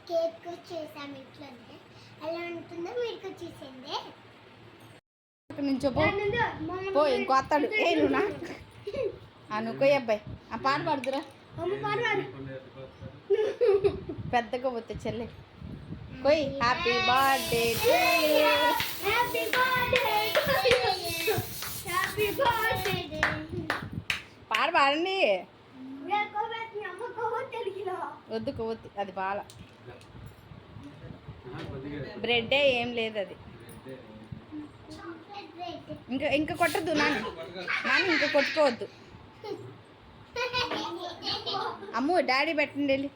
Cake చేసాము ఇట్లనే. ఎలా ఉంటుందో మీకు చూసిందే. నుంచో పో ఇంకో అత్తాడు ఏ నువ్వు నువ్వు అబ్బాయి ఆ పాట పాడుతురా పెద్దగా పోతే చెల్లి కొయ్ హ్యాపీ బర్త్డే పాట పాడండి వద్దు కొవ్వొద్దు అది బాల బ్రెడ్ ఏం లేదు అది ఇంకా ఇంకా కొట్టద్దు నాన్న ఇంకా కొట్టుకోవద్దు అమ్ము డాడీ పెట్టండి వెళ్ళి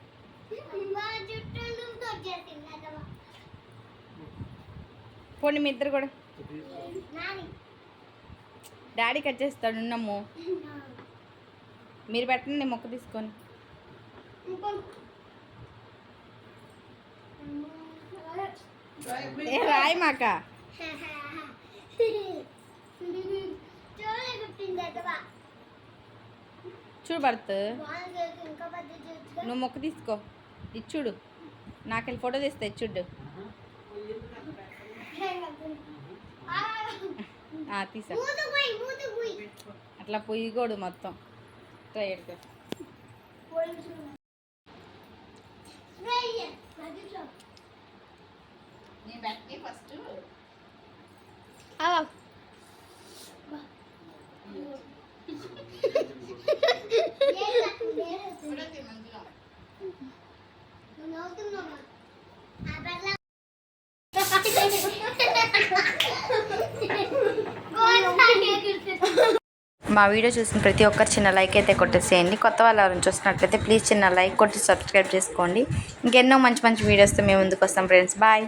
పోండి మీ ఇద్దరు కూడా డాడీ కట్ చేస్తాడు ఉన్నమ్ము మీరు పెట్టండి నేను మొక్క తీసుకొని ఏ రాయి మాక చూడు భర్త నువ్వు మొక్క తీసుకో ఇచ్చుడు నాకెళ్ళి ఫోటో తీస్తా ఇచ్చుడు తీసా అట్లా పొయ్యికోడు మొత్తం ట్రై ఫస్ట్ మా వీడియో చూసిన ప్రతి ఒక్కరు చిన్న లైక్ అయితే కొట్టేసేయండి. కొత్త వాళ్ళు ఎవరైనా చూస్తున్నట్లయితే ప్లీజ్ చిన్న లైక్ కొట్టి సబ్స్క్రైబ్ చేసుకోండి. ఇంకెన్నో మంచి మంచి వీడియోస్తో మేము ముందుకు వస్తాం ఫ్రెండ్స్. బాయ్.